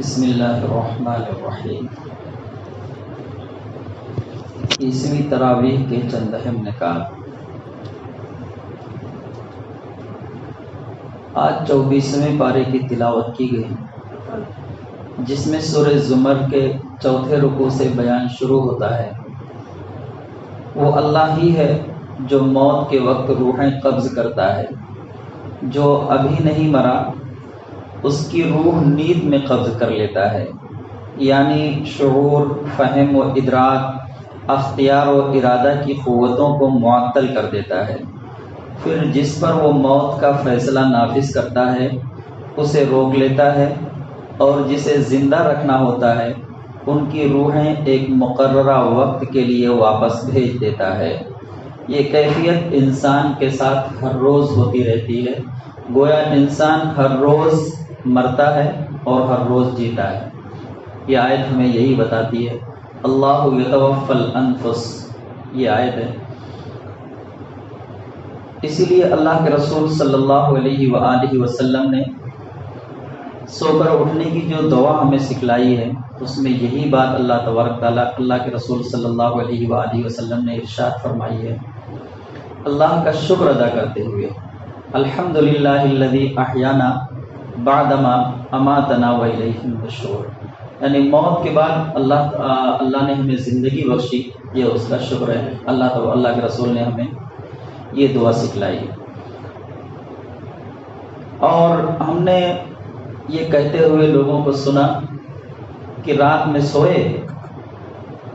بسم اللہ الرحمن الرحیم۔ 30ویں تراویح کے چند اہم نکات۔ آج 24ویں پارے کی تلاوت کی گئی، جس میں سورہ زمر کے چوتھے رکوع سے بیان شروع ہوتا ہے۔ وہ اللہ ہی ہے جو موت کے وقت روحیں قبض کرتا ہے۔ جو ابھی نہیں مرا اس کی روح نیند میں قبض کر لیتا ہے، یعنی شعور، فہم و ادراک، اختیار و ارادہ کی قوتوں کو معطل کر دیتا ہے۔ پھر جس پر وہ موت کا فیصلہ نافذ کرتا ہے اسے روک لیتا ہے، اور جسے زندہ رکھنا ہوتا ہے ان کی روحیں ایک مقررہ وقت کے لیے واپس بھیج دیتا ہے۔ یہ کیفیت انسان کے ساتھ ہر روز ہوتی رہتی ہے، گویا انسان ہر روز مرتا ہے اور ہر روز جیتا ہے۔ یہ آیت ہمیں یہی بتاتی ہے۔ اللہ یتوفی الانفس، یہ آیت ہے۔ اسی لیے اللہ کے رسول صلی اللہ علیہ وآلہ وسلم نے سو کر اٹھنے کی جو دعا ہمیں سکھلائی ہے، اس میں یہی بات اللہ تبارک تعالیٰ اللہ کے رسول صلی اللہ علیہ وآلہ وسلم نے ارشاد فرمائی ہے، اللہ کا شکر ادا کرتے ہوئے، الحمدللہ الذی احیانا بعدما اماتنا والیہ النشور، یعنی موت کے بعد اللہ نے ہمیں زندگی بخشی، یہ اس کا شکر ہے۔ اللہ کے رسول نے ہمیں یہ دعا سکھلائی، اور ہم نے یہ کہتے ہوئے لوگوں کو سنا کہ رات میں سوئے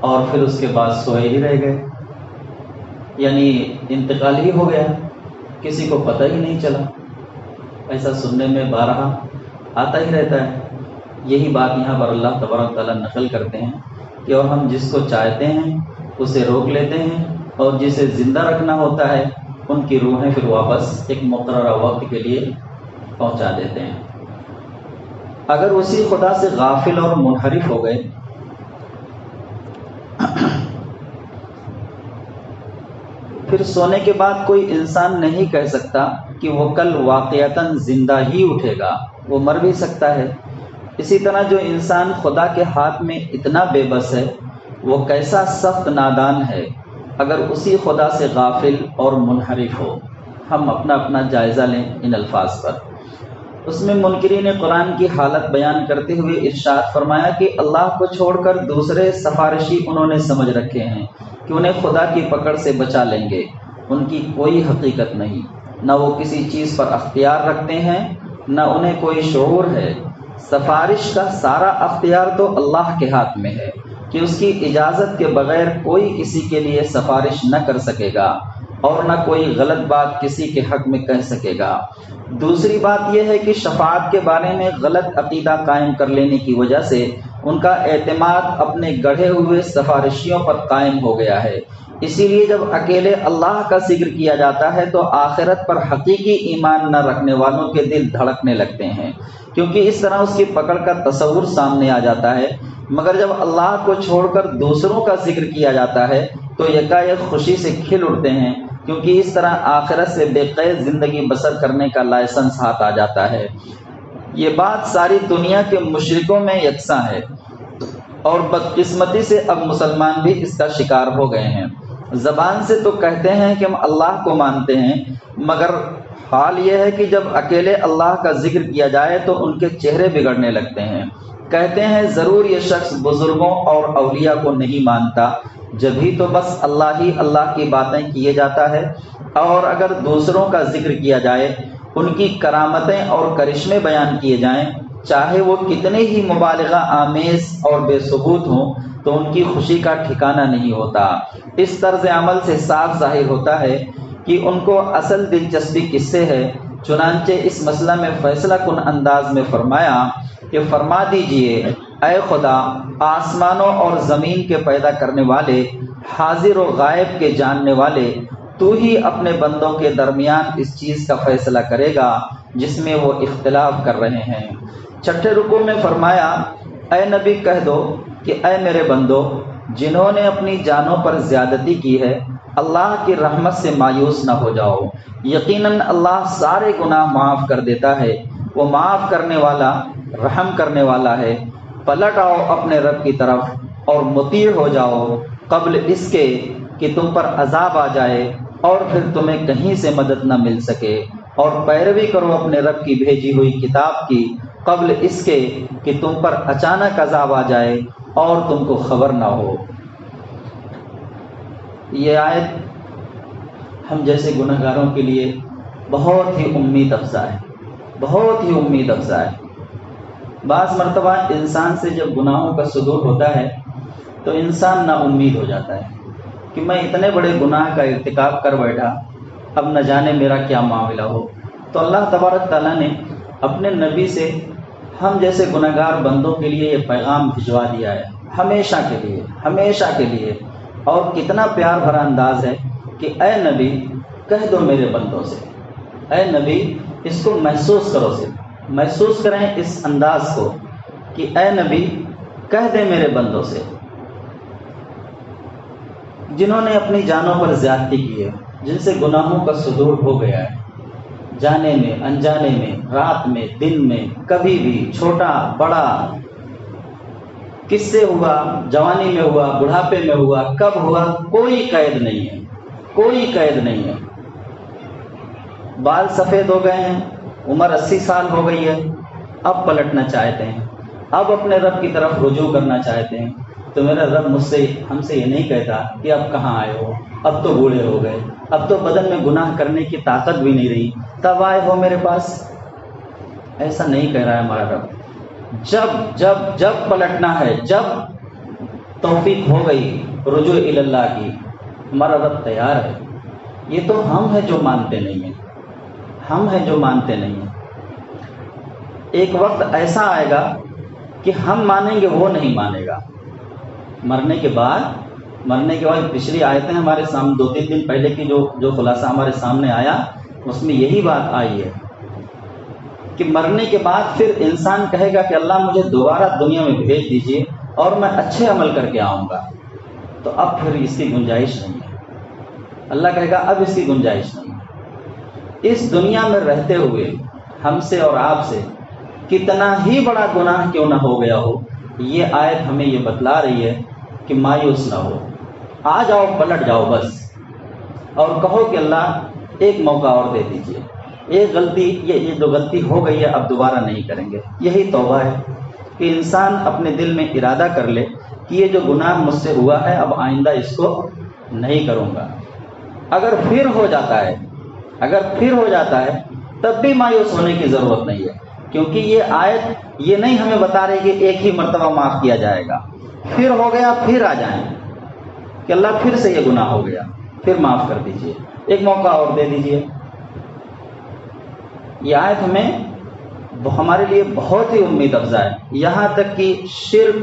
اور پھر اس کے بعد سوئے ہی رہ گئے، یعنی انتقال ہی ہو گیا، کسی کو پتہ ہی نہیں چلا۔ ایسا سننے میں بارہا آتا ہی رہتا ہے۔ یہی بات یہاں پر اللہ تبارک تعالیٰ نقل کرتے ہیں کہ اور ہم جس کو چاہتے ہیں اسے روک لیتے ہیں، اور جسے زندہ رکھنا ہوتا ہے ان کی روحیں پھر واپس ایک مقررہ وقت کے لیے پہنچا دیتے ہیں۔ اگر اسی خدا سے غافل اور منحرف ہو گئے پھر سونے کے بعد کوئی انسان نہیں کہہ سکتا کہ وہ کل واقعتاً زندہ ہی اٹھے گا، وہ مر بھی سکتا ہے۔ اسی طرح جو انسان خدا کے ہاتھ میں اتنا بے بس ہے وہ کیسا سخت نادان ہے اگر اسی خدا سے غافل اور منحرف ہو۔ ہم اپنا جائزہ لیں ان الفاظ پر۔ اس میں منکرین قرآن کی حالت بیان کرتے ہوئے ارشاد فرمایا کہ اللہ کو چھوڑ کر دوسرے سفارشی انہوں نے سمجھ رکھے ہیں کہ انہیں خدا کی پکڑ سے بچا لیں گے۔ ان کی کوئی حقیقت نہیں، نہ وہ کسی چیز پر اختیار رکھتے ہیں، نہ انہیں کوئی شعور ہے۔ سفارش کا سارا اختیار تو اللہ کے ہاتھ میں ہے کہ اس کی اجازت کے بغیر کوئی کسی کے لیے سفارش نہ کر سکے گا، اور نہ کوئی غلط بات کسی کے حق میں کہہ سکے گا۔ دوسری بات یہ ہے کہ شفاعت کے بارے میں غلط عقیدہ قائم کر لینے کی وجہ سے ان کا اعتماد اپنے گڑھے ہوئے سفارشیوں پر قائم ہو گیا ہے۔ اسی لیے جب اکیلے اللہ کا ذکر کیا جاتا ہے تو آخرت پر حقیقی ایمان نہ رکھنے والوں کے دل دھڑکنے لگتے ہیں، کیونکہ اس طرح اس کی پکڑ کا تصور سامنے آ جاتا ہے۔ مگر جب اللہ کو چھوڑ کر دوسروں کا ذکر کیا جاتا ہے تو یکایک خوشی سے کھل اٹھتے ہیں، کیونکہ اس طرح آخرت سے بے قید زندگی بسر کرنے کا لائسنس ہاتھ آ جاتا ہے۔ یہ بات ساری دنیا کے مشرکوں میں یکساں ہے، اور بدقسمتی سے اب مسلمان بھی اس کا شکار ہو گئے ہیں۔ زبان سے تو کہتے ہیں کہ ہم اللہ کو مانتے ہیں، مگر حال یہ ہے کہ جب اکیلے اللہ کا ذکر کیا جائے تو ان کے چہرے بگڑنے لگتے ہیں۔ کہتے ہیں ضرور یہ شخص بزرگوں اور اولیاء کو نہیں مانتا، جب ہی تو بس اللہ ہی اللہ کی باتیں کیے جاتا ہے، اور اگر دوسروں کا ذکر کیا جائے، ان کی کرامتیں اور کرشمے بیان کیے جائیں، چاہے وہ کتنے ہی مبالغہ آمیز اور بے ثبوت ہوں، تو ان کی خوشی کا ٹھکانہ نہیں ہوتا۔ اس طرز عمل سے صاف ظاہر ہوتا ہے کہ ان کو اصل دلچسپی کس سے ہے۔ چنانچہ اس مسئلہ میں فیصلہ کن انداز میں فرمایا کہ فرما دیجئے، اے خدا، آسمانوں اور زمین کے پیدا کرنے والے، حاضر و غائب کے جاننے والے، تو ہی اپنے بندوں کے درمیان اس چیز کا فیصلہ کرے گا جس میں وہ اختلاف کر رہے ہیں۔ چھٹے رکوع میں فرمایا، اے نبی کہہ دو کہ اے میرے بندو، جنہوں نے اپنی جانوں پر زیادتی کی ہے، اللہ کی رحمت سے مایوس نہ ہو جاؤ۔ یقیناً اللہ سارے گناہ معاف کر دیتا ہے، وہ معاف کرنے والا، رحم کرنے والا ہے۔ پلٹ آؤ اپنے رب کی طرف اور مطیع ہو جاؤ قبل اس کے کہ تم پر عذاب آ جائے اور پھر تمہیں کہیں سے مدد نہ مل سکے، اور پیروی کرو اپنے رب کی بھیجی ہوئی کتاب کی قبل اس کے کہ تم پر اچانک عذاب آ جائے اور تم کو خبر نہ ہو۔ یہ آیت ہم جیسے گناہ گاروں کے لیے بہت ہی امید افزا ہے، بہت ہی امید افزا ہے۔ بعض مرتبہ انسان سے جب گناہوں کا صدور ہوتا ہے تو انسان نا امید ہو جاتا ہے کہ میں اتنے بڑے گناہ کا ارتکاب کر بیٹھا، اب نہ جانے میرا کیا معاملہ ہو۔ تو اللہ تبارک تعالیٰ نے اپنے نبی سے ہم جیسے گناہ گار بندوں کے لیے یہ پیغام بھجوا دیا ہے، ہمیشہ کے لیے، ہمیشہ کے لیے۔ اور کتنا پیار بھرا انداز ہے کہ اے نبی کہہ دو میرے بندوں سے، اے نبی اس کو محسوس کرو، صرف محسوس کریں اس انداز کو کہ اے نبی کہہ دے میرے بندوں سے جنہوں نے اپنی جانوں پر زیادتی کی ہے، جن سے گناہوں کا صدور ہو گیا ہے، جانے میں، انجانے میں، رات میں، دن میں، کبھی بھی، چھوٹا بڑا، کس سے ہوا، جوانی میں ہوا، بڑھاپے میں ہوا، کب ہوا، کوئی قید نہیں ہے، کوئی قید نہیں ہے۔ بال سفید ہو گئے ہیں، عمر 80 سال ہو گئی ہے، اب پلٹنا چاہتے ہیں، اب اپنے رب کی طرف رجوع کرنا چاہتے ہیں، تو میرا رب مجھ سے ہم سے یہ نہیں کہتا کہ اب کہاں آئے ہو، اب تو بوڑھے ہو گئے، اب تو بدن میں گناہ کرنے کی طاقت بھی نہیں رہی، تب آئے ہو میرے پاس۔ ایسا نہیں کہہ رہا ہے ہمارا رب۔ جب جب جب پلٹنا ہے، جب توفیق ہو گئی رجوع الی اللہ کی، ہمارا رب تیار ہے۔ یہ تو ہم ہیں جو مانتے نہیں ہیں، ہم ہیں جو مانتے نہیں ہیں۔ ایک وقت ایسا آئے گا کہ ہم مانیں گے، وہ نہیں مانے گا۔ مرنے کے بعد پچھلی آیتیں ہمارے سامنے 2-3 دن پہلے کی جو خلاصہ ہمارے سامنے آیا، اس میں یہی بات آئی ہے کہ مرنے کے بعد پھر انسان کہے گا کہ اللہ مجھے دوبارہ دنیا میں بھیج دیجیے اور میں اچھے عمل کر کے آؤں گا۔ تو اب پھر اس کی گنجائش نہیں ہے، اللہ کہے گا اب اس کی گنجائش نہیں ہے۔ اس دنیا میں رہتے ہوئے ہم سے اور آپ سے کتنا ہی بڑا گناہ کیوں نہ ہو گیا ہو، یہ آیت ہمیں یہ بتلا رہی ہے کہ مایوس نہ ہو، آ جاؤ، پلٹ جاؤ بس، اور کہو کہ اللہ ایک موقع اور دے دیجیے، یہ جو غلطی ہو گئی ہے اب دوبارہ نہیں کریں گے۔ یہی توبہ ہے کہ انسان اپنے دل میں ارادہ کر لے کہ یہ جو گناہ مجھ سے ہوا ہے اب آئندہ اس کو نہیں کروں گا۔ اگر پھر ہو جاتا ہے تب بھی مایوس ہونے کی ضرورت نہیں ہے، کیونکہ یہ آیت یہ نہیں ہمیں بتا رہی کہ ایک ہی مرتبہ معاف کیا جائے گا، پھر ہو گیا پھر آ جائیں کہ اللہ پھر سے یہ گناہ ہو گیا، پھر معاف کر دیجئے، ایک موقع اور دے دیجئے۔ یہ آیت ہمارے لیے بہت ہی امید افزا ہے، یہاں تک کہ شرک،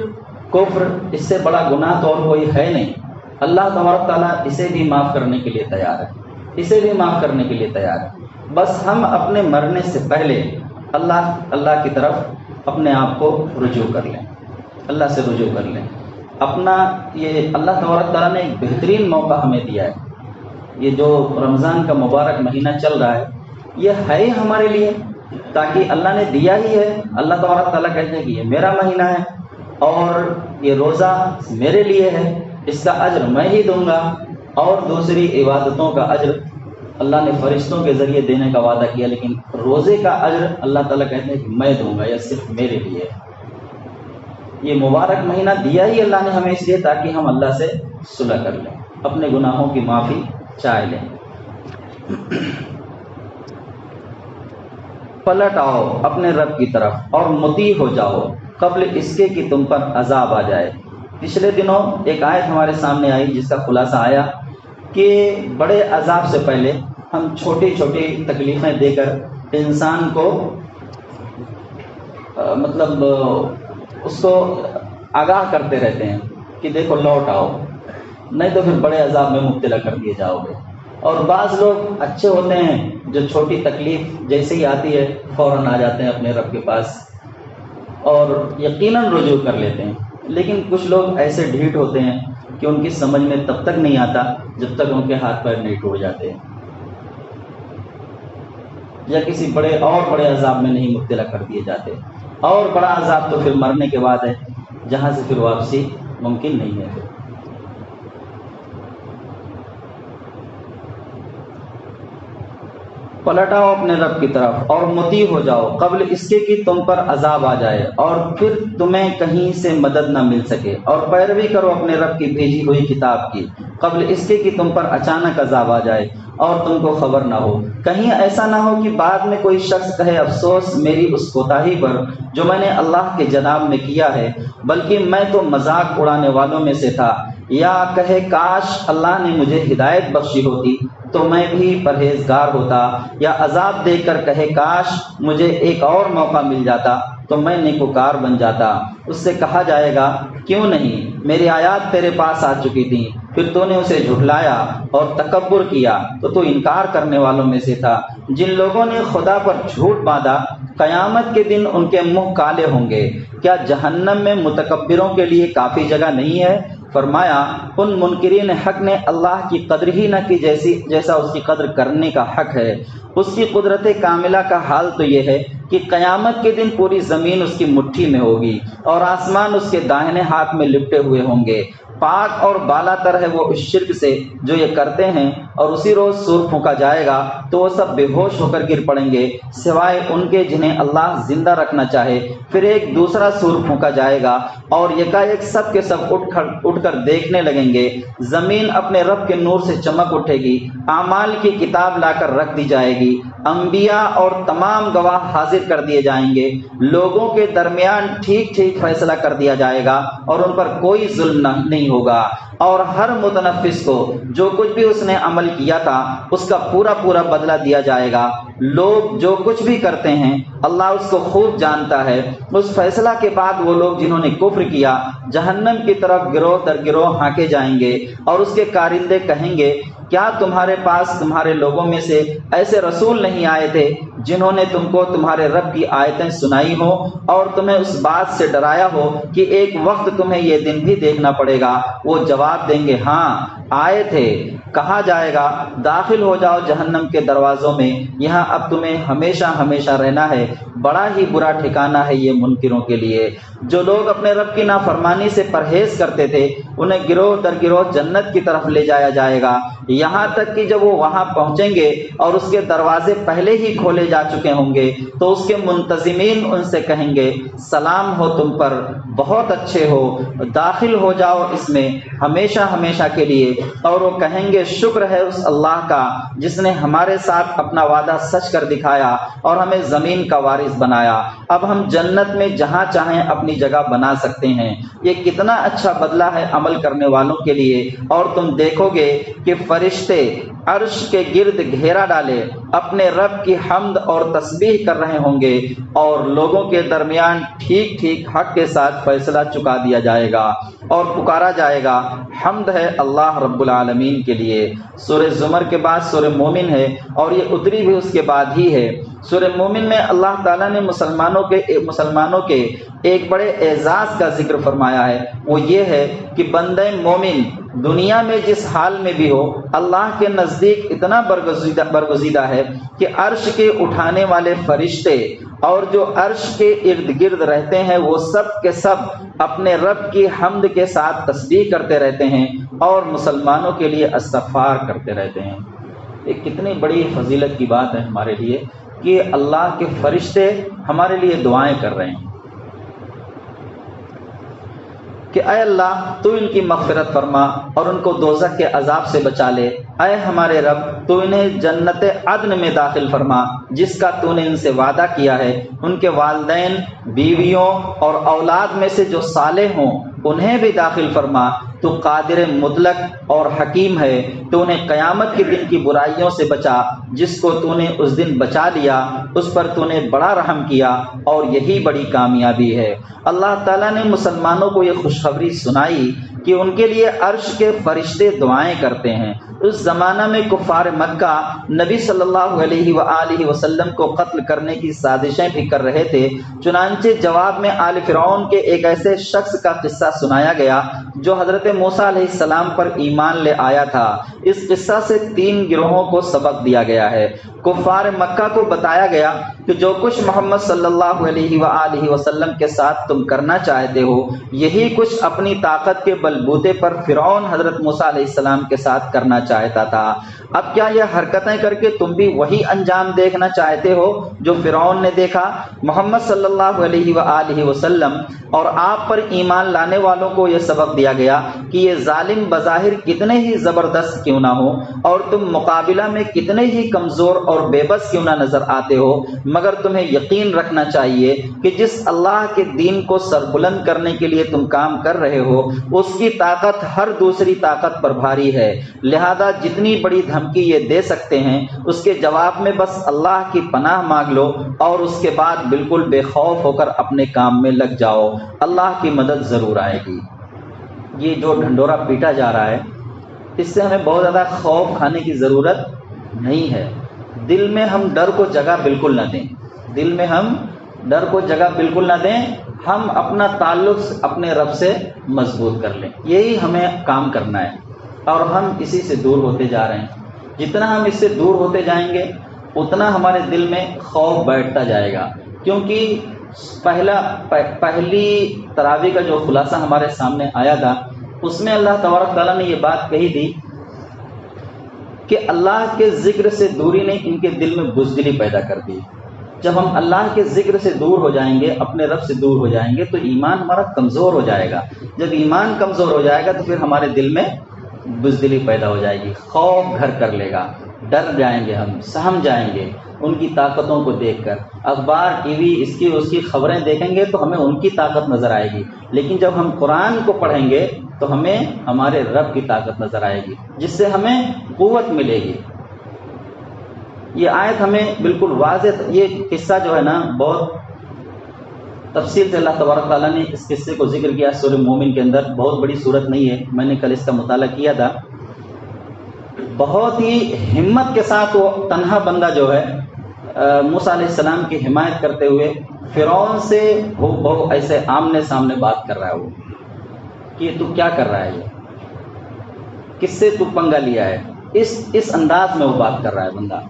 کفر، اس سے بڑا گناہ تو اور کوئی ہے نہیں۔ اللہ تبارک تعالیٰ اسے بھی معاف کرنے کے لیے تیار ہے، اسے بھی معاف کرنے کے لیے تیار ہے۔ بس ہم اپنے مرنے سے پہلے اللہ کی طرف اپنے آپ کو رجوع کر لیں، اللہ سے رجوع کر لیں۔ یہ اللہ تبارک تعالیٰ نے ایک بہترین موقع ہمیں دیا ہے۔ یہ جو رمضان کا مبارک مہینہ چل رہا ہے یہ ہے ہمارے لیے، تاکہ اللہ نے دیا ہی ہے۔ اللہ تبارک تعالیٰ کہتے ہیں کہ یہ میرا مہینہ ہے اور یہ روزہ میرے لیے ہے، اس کا اجر میں ہی دوں گا، اور دوسری عبادتوں کا اجر اللہ نے فرشتوں کے ذریعے دینے کا وعدہ کیا، لیکن روزے کا اجر اللہ تعالیٰ کہتے ہیں کہ میں دوں گا، یہ صرف میرے لیے ہے۔ یہ مبارک مہینہ دیا ہی اللہ نے ہمیں اس لیے تاکہ ہم اللہ سے صلح کر لیں، اپنے گناہوں کی معافی چاہ لیں۔ پلٹ آؤ اپنے رب کی طرف اور مطیع ہو جاؤ قبل اس کے کہ تم پر عذاب آ جائے۔ پچھلے دنوں ایک آیت ہمارے سامنے آئی جس کا خلاصہ آیا کہ بڑے عذاب سے پہلے ہم چھوٹی چھوٹی تکلیفیں دے کر انسان کو اس کو آگاہ کرتے رہتے ہیں کہ دیکھو لوٹ آؤ، نہیں تو پھر بڑے عذاب میں مبتلا کر دیے جاؤ گے۔ اور بعض لوگ اچھے ہوتے ہیں جو چھوٹی تکلیف جیسے ہی آتی ہے فوراً آ جاتے ہیں اپنے رب کے پاس اور یقیناً رجوع کر لیتے ہیں، لیکن کچھ لوگ ایسے ڈھیٹ ہوتے ہیں کہ ان کی سمجھ میں تب تک نہیں آتا جب تک ان کے ہاتھ پیر نہیں ٹوٹ جاتے ہیں یا کسی بڑے عذاب میں نہیں مبتلا کر دیے جاتے۔ اور بڑا عذاب تو پھر مرنے کے بعد ہے جہاں سے پھر واپسی ممکن نہیں ہے۔ پلٹ آؤ اپنے رب کی طرف اور مطیع ہو جاؤ قبل اس کے کہ تم پر عذاب آ جائے اور پھر تمہیں کہیں سے مدد نہ مل سکے، اور پیروی کرو اپنے رب کی بھیجی ہوئی کتاب کی قبل اس کے کہ تم پر اچانک عذاب آ جائے اور تم کو خبر نہ ہو۔ کہیں ایسا نہ ہو کہ بعد میں کوئی شخص کہے افسوس میری اس کوتاہی پر جو میں نے اللہ کے جناب میں کیا ہے، بلکہ میں تو مذاق اڑانے والوں میں سے تھا، یا کہے کاش اللہ نے مجھے ہدایت بخشی ہوتی تو میں بھی پرہیزگار ہوتا، یا عذاب دیکھ کر کہے کاش مجھے ایک اور موقع مل جاتا تو میں نیکوکار بن جاتا۔ اس سے کہا جائے گا کیوں نہیں، میری آیات تیرے پاس آ چکی تھیں، پھر تو نے اسے جھٹلایا اور تکبر کیا تو انکار کرنے والوں میں سے تھا۔ جن لوگوں نے خدا پر جھوٹ باندھا قیامت کے دن ان کے منہ کالے ہوں گے۔ کیا جہنم میں متکبروں کے لیے کافی جگہ نہیں ہے؟ فرمایا ان منکرین حق نے اللہ کی قدر ہی نہ کی جیسا اس کی قدر کرنے کا حق ہے۔ اس کی قدرت کاملہ کا حال تو یہ ہے کہ قیامت کے دن پوری زمین اس کی مٹھی میں ہوگی اور آسمان اس کے داہنے ہاتھ میں لپٹے ہوئے ہوں گے۔ پاک اور بالا تر ہے وہ اس شرک سے جو یہ کرتے ہیں، اور اسی روز سور پھونکا جائے گا تو وہ سب بے ہوش ہو کر گر پڑیں گے سوائے ان کے جنہیں اللہ زندہ رکھنا چاہے۔ پھر ایک دوسرا سور پھونکا جائے گا اور یکایک سب کے سب اٹھ کر دیکھنے لگیں گے۔ زمین اپنے رب کے نور سے چمک اٹھے گی، اعمال کی کتاب لا کر رکھ دی جائے گی، انبیاء اور تمام گواہ حاضر کر دیے جائیں گے، لوگوں کے درمیان ٹھیک ٹھیک فیصلہ کر دیا جائے گا اور ان پر کوئی ظلم نہیں ہوگا، اور ہر متنفس کو جو کچھ بھی اس نے عمل کیا تھا اس کا پورا پورا بدلہ دیا جائے گا۔ لوگ جو کچھ بھی کرتے ہیں اللہ اس کو خوب جانتا ہے۔ اس فیصلہ کے بعد وہ لوگ جنہوں نے کفر کیا جہنم کی طرف گروہ در گروہ ہانکے جائیں گے، اور اس کے کارندے کہیں گے کیا تمہارے پاس تمہارے لوگوں میں سے ایسے رسول نہیں آئے تھے جنہوں نے تم کو تمہارے رب کی آیتیں سنائی ہو اور تمہیں اس بات سے ڈرایا ہو کہ ایک وقت تمہیں یہ دن بھی دیکھنا پڑے گا؟ وہ جواب دیں گے ہاں آئے تھے۔ کہا جائے گا داخل ہو جاؤ جہنم کے دروازوں میں، یہاں اب تمہیں ہمیشہ ہمیشہ رہنا ہے، بڑا ہی برا ٹھکانہ ہے یہ منکروں کے لیے۔ جو لوگ اپنے رب کی نافرمانی سے پرہیز کرتے تھے انہیں گروہ در گروہ جنت کی طرف لے جایا جائے گا، یہاں تک کہ جب وہ وہاں پہنچیں گے اور اس کے دروازے پہلے ہی کھولے جا چکے ہوں گے تو اس کے منتظمین ان سے کہیں گے سلام ہو تم پر، بہت اچھے ہو، داخل ہو جاؤ اس میں ہمیشہ ہمیشہ کے لیے۔ اور وہ کہیں گے شکر ہے اس اللہ کا جس نے ہمارے ساتھ اپنا وعدہ سچ کر دکھایا اور ہمیں زمین کا وارث بنایا، اب ہم جنت میں جہاں چاہیں اپنی جگہ بنا سکتے ہیں۔ یہ کتنا اچھا بدلہ ہے عمل کرنے والوں کے لیے۔ اور تم دیکھو گے کہ فرشتے عرش کے گرد گھیرا ڈالے اپنے رب کی حمد اور تسبیح کر رہے ہوں گے، اور لوگوں کے درمیان ٹھیک ٹھیک حق کے ساتھ فیصلہ چکا دیا جائے گا اور پکارا جائے گا حمد ہے اللہ رب العالمین کے لیے۔ سورہ زمر کے بعد سورہ مومن ہے اور یہ اتری بھی اس کے بعد ہی ہے۔ سورہ مومن میں اللہ تعالیٰ نے مسلمانوں کے ایک بڑے اعزاز کا ذکر فرمایا ہے، وہ یہ ہے کہ بندہ مومن دنیا میں جس حال میں بھی ہو اللہ کے نزدیک اتنا برگزیدہ ہے کہ عرش کے اٹھانے والے فرشتے اور جو عرش کے ارد گرد رہتے ہیں وہ سب کے سب اپنے رب کی حمد کے ساتھ تسبیح کرتے رہتے ہیں اور مسلمانوں کے لیے استغفار کرتے رہتے ہیں۔ یہ کتنی بڑی فضیلت کی بات ہے ہمارے لیے کہ اللہ کے فرشتے ہمارے لیے دعائیں کر رہے ہیں کہ اے اللہ تو ان کی مغفرت فرما اور ان کو دوزخ کے عذاب سے بچا لے، اے ہمارے رب تو انہیں جنت عدن میں داخل فرما جس کا تو نے ان سے وعدہ کیا ہے، ان کے والدین، بیویوں اور اولاد میں سے جو صالح ہوں انہیں بھی داخل فرما، تو قادر مطلق اور حکیم ہے، تو انہیں قیامت کے دن کی برائیوں سے بچا، جس کو تو نے اس دن بچا لیا اس پر تو نے بڑا رحم کیا اور یہی بڑی کامیابی ہے۔ اللہ تعالیٰ نے مسلمانوں کو یہ خوشخبری سنائی کہ ان کے لیے عرش کے فرشتے دعائیں کرتے ہیں۔ اس زمانہ میں کفار مکہ نبی صلی اللہ علیہ وآلہ وسلم کو قتل کرنے کی سازشیں بھی کر رہے تھے، چنانچہ جواب میں آل فرعون کے ایک ایسے شخص کا قصہ سنایا گیا جو حضرت موسیٰ علیہ السلام پر ایمان لے آیا تھا۔ اس قصہ سے 3 گروہوں کو سبق دیا گیا ہے۔ کفار مکہ کو بتایا گیا کہ جو کچھ محمد صلی اللہ علیہ وآلہ وسلم کے ساتھ تم کرنا چاہتے ہو، یہی کچھ اپنی طاقت کے بلبوتے پر فرعون حضرت موسیٰ علیہ السلام کے ساتھ کرنا چاہتا تھا۔ اب کیا یہ حرکتیں کر کے تم بھی وہی انجام دیکھنا چاہتے ہو جو فرعون نے دیکھا؟ محمد صلی اللہ علیہ وآلہ وسلم اور آپ پر ایمان لانے والوں کو یہ سبق دیا گیا کہ یہ ظالم بظاہر کتنے ہی زبردست کیوں نہ ہو اور تم مقابلہ میں کتنے ہی کمزور اور بے بس کیوں نہ نظر آتے ہو، مگر تمہیں یقین رکھنا چاہیے کہ جس اللہ کے دین کو سربلند کرنے کے لیے تم کام کر رہے ہو، اس کی طاقت ہر دوسری طاقت پر بھاری ہے، لہذا جتنی بڑی دھمکی یہ دے سکتے ہیں اس کے جواب میں بس اللہ کی پناہ مانگ لو اور اس کے بعد بالکل بے خوف ہو کر اپنے کام میں لگ جاؤ، اللہ کی مدد ضرور آئے گی۔ یہ جو ڈھنڈورا پیٹا جا رہا ہے، اس سے ہمیں بہت زیادہ خوف کھانے کی ضرورت نہیں ہے۔ دل میں ہم ڈر کو جگہ بالکل نہ دیں، دل میں ہم ڈر کو جگہ بالکل نہ دیں، ہم اپنا تعلق اپنے رب سے مضبوط کر لیں، یہی ہمیں کام کرنا ہے، اور ہم اسی سے دور ہوتے جا رہے ہیں۔ جتنا ہم اس سے دور ہوتے جائیں گے اتنا ہمارے دل میں خوف بیٹھتا جائے گا، کیونکہ پہلی تراویح کا جو خلاصہ ہمارے سامنے آیا تھا، اس میں اللہ تبارک تعالیٰ نے یہ بات کہی تھی کہ اللہ کے ذکر سے دوری نے ان کے دل میں بزدلی پیدا کر دی۔ جب ہم اللہ کے ذکر سے دور ہو جائیں گے، اپنے رب سے دور ہو جائیں گے، تو ایمان ہمارا کمزور ہو جائے گا۔ جب ایمان کمزور ہو جائے گا تو پھر ہمارے دل میں بزدلی پیدا ہو جائے گی، خوف گھر کر لے گا، ڈر جائیں گے، ہم سہم جائیں گے ان کی طاقتوں کو دیکھ کر۔ اخبار، ٹی وی، اس کی خبریں دیکھیں گے تو ہمیں ان کی طاقت نظر آئے گی، لیکن جب ہم قرآن کو پڑھیں گے تو ہمیں ہمارے رب کی طاقت نظر آئے گی، جس سے ہمیں قوت ملے گی۔ یہ آیت ہمیں بالکل واضح، یہ قصہ جو ہے نا بہت تفصیل سے اللہ تبارک تعالیٰ نے اس قصے کو ذکر کیا سورہ مومن کے اندر۔ بہت بڑی صورت نہیں ہے، میں نے کل اس کا مطالعہ کیا تھا۔ بہت ہی ہمت کے ساتھ وہ تنہا بندہ جو ہے موسیٰ علیہ السلام کی حمایت کرتے ہوئے فرعون سے وہ ایسے آمنے سامنے بات کر رہا ہے، وہ کہ تو کیا کر رہا ہے، یہ کس سے تو پنگا لیا ہے، اس انداز میں وہ بات کر رہا ہے بندہ۔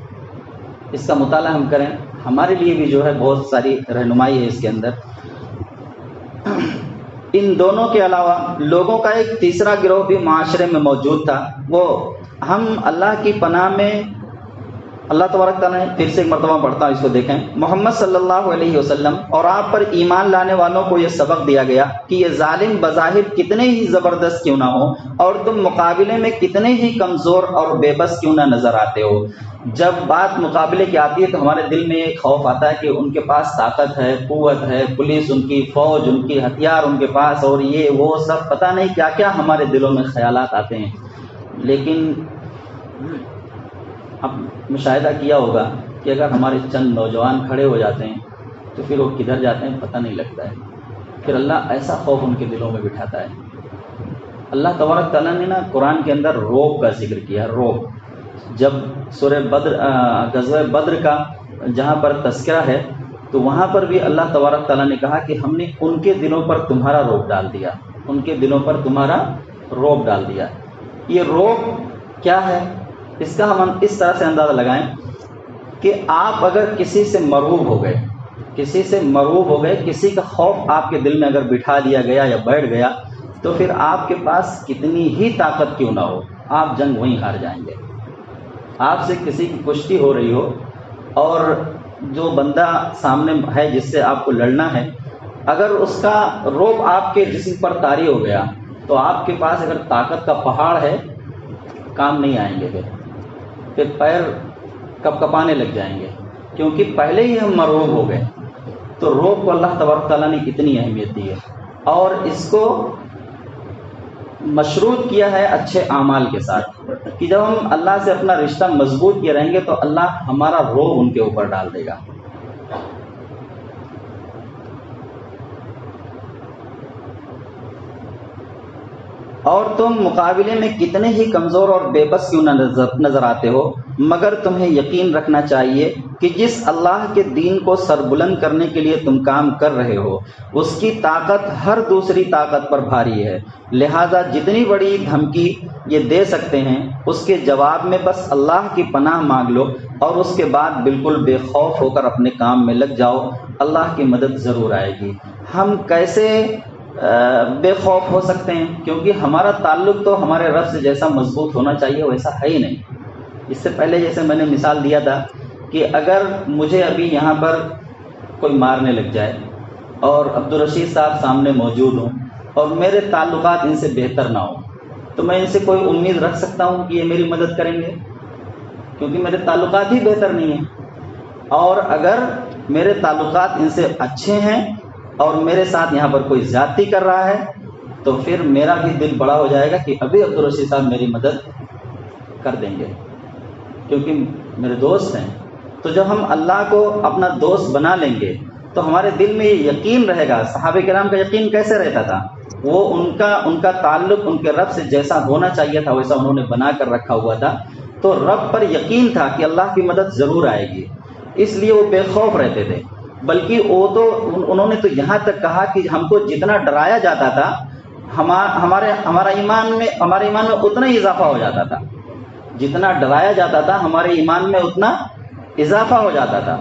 اس کا مطالعہ ہم کریں، ہمارے لیے بھی جو ہے بہت ساری رہنمائی ہے اس کے اندر۔ ان دونوں کے علاوہ لوگوں کا ایک تیسرا گروہ بھی معاشرے میں موجود تھا۔ وہ ہم اللہ کی پناہ میں، اللہ تبارک تعالیٰ نے پھر سے ایک مرتبہ پڑھتا ہوں، اس کو دیکھیں۔ محمد صلی اللہ علیہ وسلم اور آپ پر ایمان لانے والوں کو یہ سبق دیا گیا کہ یہ ظالم بظاہر کتنے ہی زبردست کیوں نہ ہو اور تم مقابلے میں کتنے ہی کمزور اور بے بس کیوں نہ نظر آتے ہو۔ جب بات مقابلے کی آتی ہے تو ہمارے دل میں ایک خوف آتا ہے کہ ان کے پاس طاقت ہے، قوت ہے، پولیس ان کی، فوج ان کی، ہتھیار ان کے پاس، اور یہ وہ سب پتہ نہیں کیا کیا ہمارے دلوں میں خیالات آتے ہیں۔ لیکن اب مشاہدہ کیا ہوگا کہ اگر ہمارے چند نوجوان کھڑے ہو جاتے ہیں تو پھر وہ کدھر جاتے ہیں پتہ نہیں لگتا ہے، پھر اللہ ایسا خوف ان کے دلوں میں بٹھاتا ہے۔ اللہ تبارک تعالیٰ نے نا قرآن کے اندر روب کا ذکر کیا، روب۔ جب سورہ بدر، غزوہ بدر کا جہاں پر تذکرہ ہے تو وہاں پر بھی اللہ تبارک تعالیٰ نے کہا کہ ہم نے ان کے دلوں پر تمہارا روب ڈال دیا، ان کے دلوں پر تمہارا روب ڈال دیا۔ یہ روب کیا ہے، اس کا ہم اس طرح سے اندازہ لگائیں کہ آپ اگر کسی سے مرعوب ہو گئے، کسی کا خوف آپ کے دل میں اگر بٹھا دیا گیا یا بیٹھ گیا، تو پھر آپ کے پاس کتنی ہی طاقت کیوں نہ ہو، آپ جنگ وہیں ہار جائیں گے۔ آپ سے کسی کی کشتی ہو رہی ہو اور جو بندہ سامنے ہے جس سے آپ کو لڑنا ہے، اگر اس کا روب آپ کے جسم پر طاری ہو گیا تو آپ کے پاس اگر طاقت کا پہاڑ ہے کام نہیں آئیں گے، پھر پیر کپ کپانے لگ جائیں گے، کیونکہ پہلے ہی ہم مرعوب ہو گئے۔ تو روب کو اللہ تبارک تعالیٰ نے کتنی اہمیت دی ہے، اور اس کو مشروط کیا ہے اچھے اعمال کے ساتھ، کہ جب ہم اللہ سے اپنا رشتہ مضبوط کیے رہیں گے تو اللہ ہمارا روب ان کے اوپر ڈال دے گا۔ اور تم مقابلے میں کتنے ہی کمزور اور بے بس کیوں نہ نظر آتے ہو، مگر تمہیں یقین رکھنا چاہیے کہ جس اللہ کے دین کو سربلند کرنے کے لیے تم کام کر رہے ہو اس کی طاقت ہر دوسری طاقت پر بھاری ہے، لہذا جتنی بڑی دھمکی یہ دے سکتے ہیں اس کے جواب میں بس اللہ کی پناہ مانگ لو اور اس کے بعد بالکل بے خوف ہو کر اپنے کام میں لگ جاؤ، اللہ کی مدد ضرور آئے گی۔ ہم کیسے بے خوف ہو سکتے ہیں؟ کیونکہ ہمارا تعلق تو ہمارے رب سے جیسا مضبوط ہونا چاہیے ویسا ہے ہی نہیں۔ اس سے پہلے جیسے میں نے مثال دیا تھا کہ اگر مجھے ابھی یہاں پر کوئی مارنے لگ جائے اور عبدالرشید صاحب سامنے موجود ہوں اور میرے تعلقات ان سے بہتر نہ ہوں تو میں ان سے کوئی امید رکھ سکتا ہوں کہ یہ میری مدد کریں گے؟ کیونکہ میرے تعلقات ہی بہتر نہیں ہیں۔ اور اگر میرے تعلقات ان سے اچھے ہیں اور میرے ساتھ یہاں پر کوئی زیادتی کر رہا ہے تو پھر میرا بھی دل بڑا ہو جائے گا کہ ابھی عبدالرشید صاحب میری مدد کر دیں گے کیونکہ میرے دوست ہیں۔ تو جب ہم اللہ کو اپنا دوست بنا لیں گے تو ہمارے دل میں یہ یقین رہے گا۔ صحابہ کرام کا یقین کیسے رہتا تھا؟ وہ ان کا تعلق ان کے رب سے جیسا ہونا چاہیے تھا ویسا انہوں نے بنا کر رکھا ہوا تھا، تو رب پر یقین تھا کہ اللہ کی مدد ضرور آئے گی، اس لیے وہ بے خوف رہتے تھے۔ بلکہ انہوں نے تو یہاں تک کہا کہ ہم کو جتنا ڈرایا جاتا تھا ہمارے ایمان میں اتنا ہی اضافہ ہو جاتا تھا، جتنا ڈرایا جاتا تھا ہمارے ایمان میں اتنا اضافہ ہو جاتا تھا۔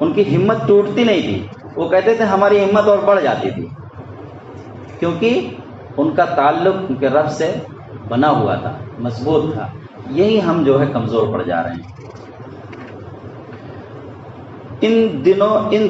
ان کی ہمت ٹوٹتی نہیں تھی، وہ کہتے تھے ہماری ہمت اور بڑھ جاتی تھی، کیونکہ ان کا تعلق ان کے رب سے بنا ہوا تھا، مضبوط تھا۔ یہی ہم جو ہے کمزور پڑ جا رہے ہیں۔ ان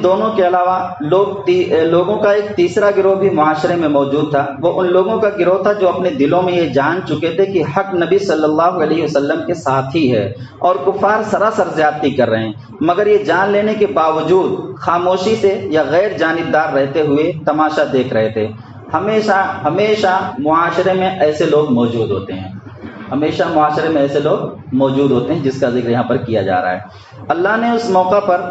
دونوں کے علاوہ لوگوں کا ایک تیسرا گروہ بھی معاشرے میں موجود تھا۔ وہ ان لوگوں کا گروہ تھا جو اپنے دلوں میں یہ جان چکے تھے کہ حق نبی صلی اللہ علیہ وسلم کے ساتھ ہی ہے اور کفار سراسر زیادتی کر رہے ہیں، مگر یہ جان لینے کے باوجود خاموشی سے یا غیر جانبدار رہتے ہوئے تماشا دیکھ رہے تھے۔ ہمیشہ معاشرے میں ایسے لوگ موجود ہوتے ہیں، ہمیشہ معاشرے میں ایسے لوگ موجود ہوتے ہیں جس کا ذکر یہاں پر کیا جا رہا ہے۔ اللہ نے اس موقع پر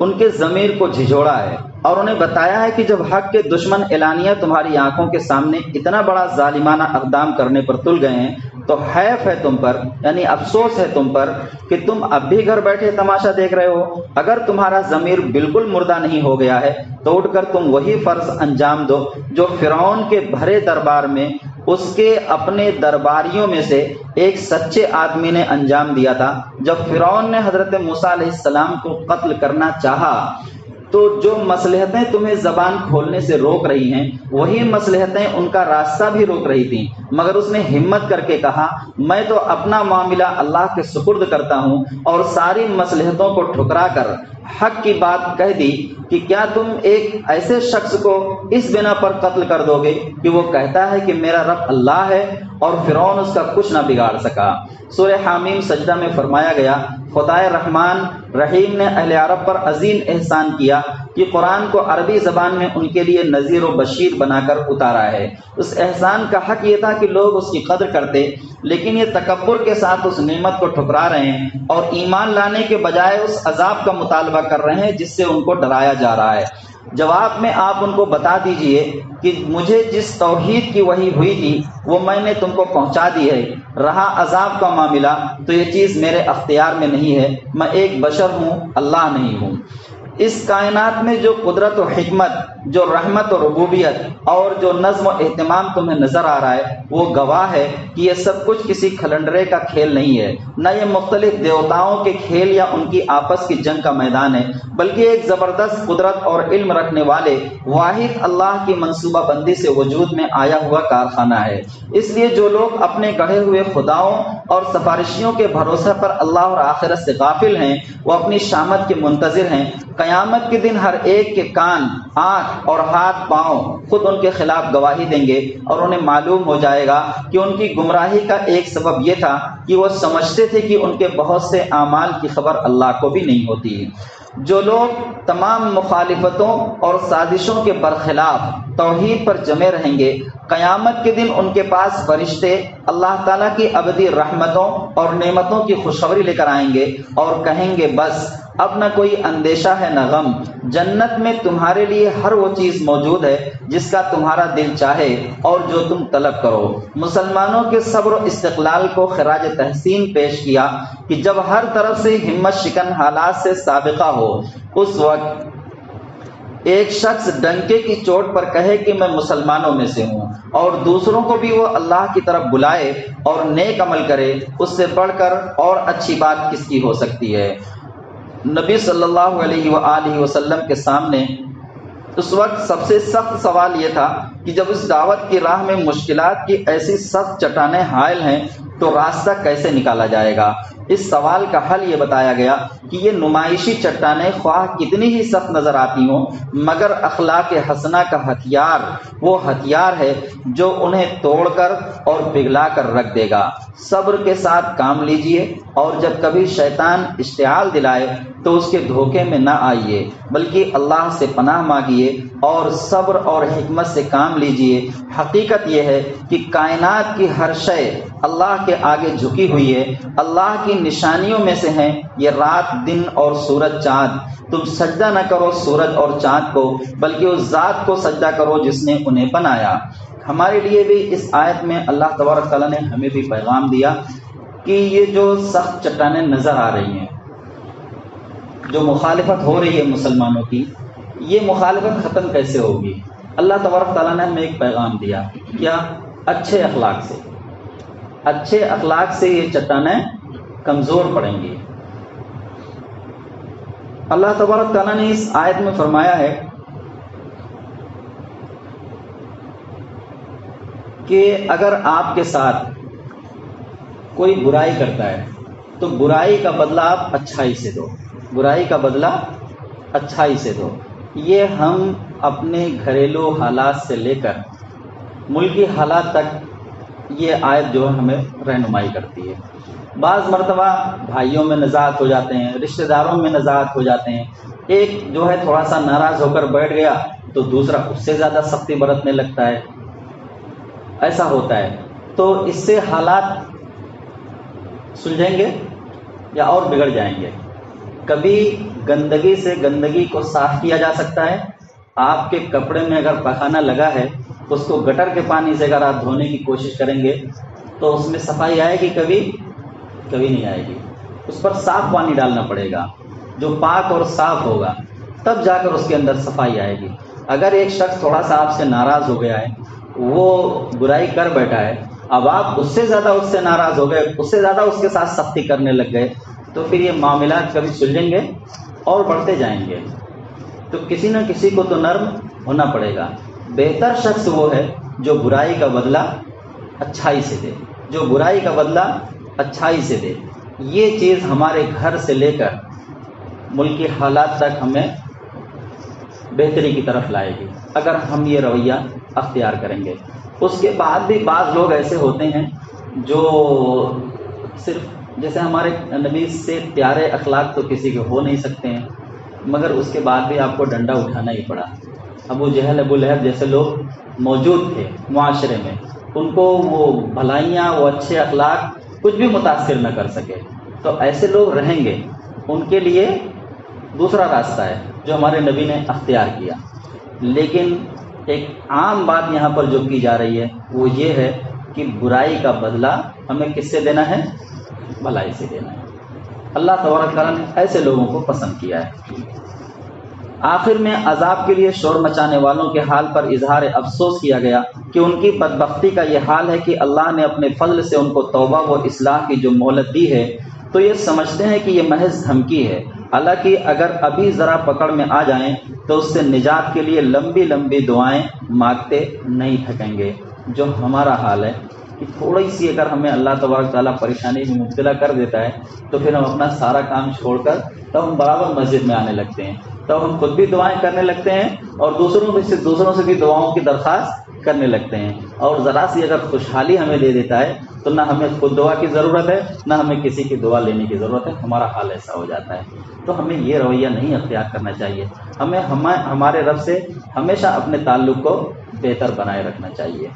ان کے ضمیر کو جھجھوڑا ہے اور انہیں بتایا ہے کہ جب حق کے دشمن اعلانیہ تمہاری آنکھوں کے سامنے اتنا بڑا ظالمانہ اقدام کرنے پر تل گئے ہیں تو حیف ہے تم پر، یعنی افسوس ہے تم پر کہ تم اب بھی گھر بیٹھے تماشا دیکھ رہے ہو۔ اگر تمہارا ضمیر بالکل مردہ نہیں ہو گیا ہے تو اٹھ کر تم وہی فرض انجام دو جو فرعون کے بھرے دربار میں اس کے اپنے درباریوں میں سے ایک سچے آدمی نے انجام دیا تھا۔ جب فرعون نے حضرت موسیٰ علیہ السلام کو قتل کرنا چاہا تو جو مصلحتیں تمہیں زبان کھولنے سے روک رہی ہیں وہی مصلحتیں ان کا راستہ بھی روک رہی تھیں، مگر اس نے ہمت کر کے کہا میں تو اپنا معاملہ اللہ کے سپرد کرتا ہوں، اور ساری مصلحتوں کو ٹھکرا کر حق کی بات کہہ دی کہ کیا تم ایک ایسے شخص کو اس بنا پر قتل کر دو گے کہ وہ کہتا ہے کہ میرا رب اللہ ہے اور فرعون اس کا کچھ نہ بگاڑ سکا۔ سورہ حامیم سجدہ میں فرمایا گیا خدائے رحمان رحیم نے اہل عرب پر عظیم احسان کیا کہ قرآن کو عربی زبان میں ان کے لیے نذیر و بشیر بنا کر اتارا ہے۔ اس احسان کا حق یہ تھا کہ لوگ اس کی قدر کرتے، لیکن یہ تکبر کے ساتھ اس نعمت کو ٹھکرا رہے ہیں اور ایمان لانے کے بجائے اس عذاب کا مطالبہ کر رہے ہیں جس سے ان کو ڈرایا جا رہا ہے۔ جواب میں آپ ان کو بتا دیجئے کہ مجھے جس توحید کی وحی ہوئی تھی وہ میں نے تم کو پہنچا دی ہے، رہا عذاب کا معاملہ تو یہ چیز میرے اختیار میں نہیں ہے، میں ایک بشر ہوں، اللہ نہیں ہوں۔ اس کائنات میں جو قدرت و حکمت، جو رحمت و ربوبیت اور جو نظم و اہتمام تمہیں نظر آ رہا ہے وہ گواہ ہے کہ یہ سب کچھ کسی کھلنڈرے کا کھیل نہیں ہے، نہ یہ مختلف دیوتاؤں کے کھیل یا ان کی آپس کی جنگ کا میدان ہے، بلکہ ایک زبردست قدرت اور علم رکھنے والے واحد اللہ کی منصوبہ بندی سے وجود میں آیا ہوا کارخانہ ہے۔ اس لیے جو لوگ اپنے گڑھے ہوئے خداؤں اور سفارشیوں کے بھروسے پر اللہ اور آخرت سے غافل ہیں وہ اپنی شامت کے منتظر ہیں۔ قیامت کے دن ہر ایک کے کان، آنکھ اور ہاتھ پاؤں خود ان کے خلاف گواہی دیں گے اور انہیں معلوم ہو جائے گا کہ ان کی گمراہی کا ایک سبب یہ تھا کہ وہ سمجھتے تھے کہ ان کے بہت سے اعمال کی خبر اللہ کو بھی نہیں ہوتی۔ جو لوگ تمام مخالفتوں اور سازشوں کے برخلاف توحید پر جمے رہیں گے، قیامت کے دن ان کے پاس فرشتے اللہ تعالیٰ کی ابدی رحمتوں اور نعمتوں کی خوشخبری لے کر آئیں گے اور کہیں گے بس اب نہ کوئی اندیشہ ہے نہ غم، جنت میں تمہارے لیے ہر وہ چیز موجود ہے جس کا تمہارا دل چاہے اور جو تم طلب کرو۔ مسلمانوں کے صبر و استقلال کو خراج تحسین پیش کیا کہ جب ہر طرف سے ہمت شکن حالات سے سابقہ ہو، اس وقت ایک شخص ڈنکے کی چوٹ پر کہے کہ میں مسلمانوں میں سے ہوں اور دوسروں کو بھی وہ اللہ کی طرف بلائے اور نیک عمل کرے، اس سے بڑھ کر اور اچھی بات کس کی ہو سکتی ہے۔ نبی صلی اللہ علیہ وآلہ وسلم کے سامنے اس وقت سب سے سخت سوال یہ تھا کہ جب اس دعوت کی راہ میں مشکلات کی ایسی سخت چٹانیں حائل ہیں تو راستہ کیسے نکالا جائے گا؟ اس سوال کا حل یہ بتایا گیا کہ یہ نمائشی چٹانیں خواہ کتنی ہی سخت نظر آتی ہوں مگر اخلاق حسنہ کا ہتھیار وہ ہتھیار ہے جو انہیں توڑ کر اور پگھلا کر رکھ دے گا۔ صبر کے ساتھ کام لیجئے اور جب کبھی شیطان اشتعال دلائے تو اس کے دھوکے میں نہ آئیے بلکہ اللہ سے پناہ مانگیے اور صبر اور حکمت سے کام لیجئے۔ حقیقت یہ ہے کہ کائنات کی ہر شے اللہ کے آگے جھکی ہوئی ہے، اللہ کی نشانیوں میں سے ہیں یہ رات، دن اور سورج چاند۔ تم سجدہ نہ کرو سورج اور چاند کو بلکہ اس ذات کو سجدہ کرو جس نے انہیں بنایا۔ ہمارے لیے بھی اس آیت میں اللہ تبارک تعالیٰ نے ہمیں بھی پیغام دیا کہ یہ جو سخت چٹانیں نظر آ رہی ہیں، جو مخالفت ہو رہی ہے مسلمانوں کی، یہ مخالفت ختم کیسے ہوگی؟ اللہ تبارک تعالیٰ نے ہمیں ایک پیغام دیا، کیا؟ اچھے اخلاق سے۔ اچھے اخلاق سے یہ چٹانیں کمزور پڑیں گی۔ اللہ تبارک تعالیٰ نے اس آیت میں فرمایا ہے کہ اگر آپ کے ساتھ کوئی برائی کرتا ہے تو برائی کا بدلہ آپ اچھائی سے دو، برائی کا بدلہ اچھائی سے دو۔ یہ ہم اپنے گھریلو حالات سے لے کر ملکی حالات تک یہ آیت جو ہے ہمیں رہنمائی کرتی ہے۔ بعض مرتبہ بھائیوں میں نزاعت ہو جاتے ہیں، رشتہ داروں میں نزاعت ہو جاتے ہیں، ایک جو ہے تھوڑا سا ناراض ہو کر بیٹھ گیا تو دوسرا اس سے زیادہ سختی برتنے لگتا ہے، ایسا ہوتا ہے۔ تو اس سے حالات سلجھیں گے یا اور بگڑ جائیں گے۔ کبھی گندگی سے گندگی کو صاف کیا جا سکتا ہے۔ آپ کے کپڑے میں اگر پخانہ لگا ہے اس کو گٹر کے پانی سے اگر آپ دھونے کی کوشش کریں گے تو اس میں صفائی آئے گی؟ کبھی نہیں آئے گی۔ اس پر صاف پانی ڈالنا پڑے گا جو پاک اور صاف ہوگا، تب جا کر اس کے اندر صفائی آئے گی۔ اگر ایک شخص تھوڑا سا آپ سے ناراض ہو گیا ہے، وہ برائی کر بیٹھا ہے، اب آپ اس سے زیادہ اس سے ناراض ہو گئے، اس سے زیادہ اس کے ساتھ سختی کرنے لگ گئے، تو پھر یہ معاملات کبھی سلجھیں گے اور بڑھتے جائیں گے۔ تو کسی نہ کسی کو تو نرم ہونا پڑے گا۔ بہتر شخص وہ ہے جو برائی کا بدلہ اچھائی سے دے، جو برائی کا بدلہ اچھائی سے دے۔ یہ چیز ہمارے گھر سے لے کر ملکی حالات تک ہمیں بہتری کی طرف لائے گی اگر ہم یہ رویہ اختیار کریں گے۔ اس کے بعد بھی بعض لوگ ایسے ہوتے ہیں جو صرف جیسے ہمارے نبی سے پیارے اخلاق تو کسی کے ہو نہیں سکتے ہیں، مگر اس کے بعد بھی آپ کو ڈنڈا اٹھانا ہی پڑا۔ ابو جہل، ابو لہب جیسے لوگ موجود تھے معاشرے میں، ان کو وہ بھلائیاں، وہ اچھے اخلاق کچھ بھی متاثر نہ کر سکے۔ تو ایسے لوگ رہیں گے، ان کے لیے دوسرا راستہ ہے جو ہمارے نبی نے اختیار کیا۔ لیکن ایک عام بات یہاں پر جو کی جا رہی ہے وہ یہ ہے کہ برائی کا بدلہ ہمیں کس سے دینا ہے؟ بھلائی سے دینا ہے۔ اللہ تبارک تعالیٰ نے ایسے لوگوں کو پسند کیا ہے۔ آخر میں عذاب کے لیے شور مچانے والوں کے حال پر اظہار افسوس کیا گیا کہ ان کی بدبختی کا یہ حال ہے کہ اللہ نے اپنے فضل سے ان کو توبہ و اصلاح کی جو مہلت دی ہے تو یہ سمجھتے ہیں کہ یہ محض دھمکی ہے، حالانکہ اگر ابھی ذرا پکڑ میں آ جائیں تو اس سے نجات کے لیے لمبی لمبی دعائیں مانگتے نہیں تھکیں گے۔ جو ہمارا حال ہے کہ تھوڑی سی اگر ہمیں اللہ تبارک تعالیٰ پریشانی میں مبتلا کر دیتا ہے تو پھر ہم اپنا سارا کام چھوڑ کر تب ہم برابر مسجد میں آنے لگتے ہیں، تب ہم خود بھی دعائیں کرنے لگتے ہیں اور دوسروں سے بھی دعاؤں کی درخواست کرنے لگتے ہیں، اور ذرا سی اگر خوشحالی ہمیں دے دیتا ہے تو نہ ہمیں خود دعا کی ضرورت ہے نہ ہمیں کسی کی دعا لینے کی ضرورت ہے، ہمارا حال ایسا ہو جاتا ہے۔ تو ہمیں یہ رویہ نہیں اختیار کرنا چاہیے، ہمیں ہمارے رب سے ہمیشہ اپنے تعلق کو بہتر بنائے رکھنا چاہیے۔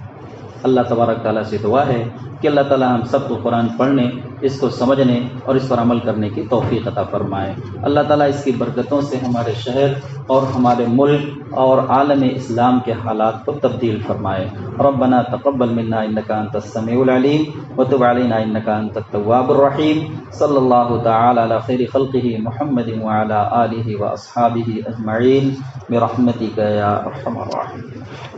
اللہ تبارک تعالیٰ سے دعا ہے کہ اللہ تعالیٰ ہم سب کو قرآن پڑھنے، اس کو سمجھنے اور اس پر عمل کرنے کی توفیق عطا فرمائے۔ اللہ تعالیٰ اس کی برکتوں سے ہمارے شہر اور ہمارے ملک اور عالم اسلام کے حالات کو تبدیل فرمائے۔ ربنا تقبل منا انک انت السمیع العلیم وتب علینا انک انت التواب الرحیم۔ صلی اللہ تعالی علی خیر خلقہ محمد وعلی آلہ واصحابہ اجمعین برحمتک یا ارحم الراحمین۔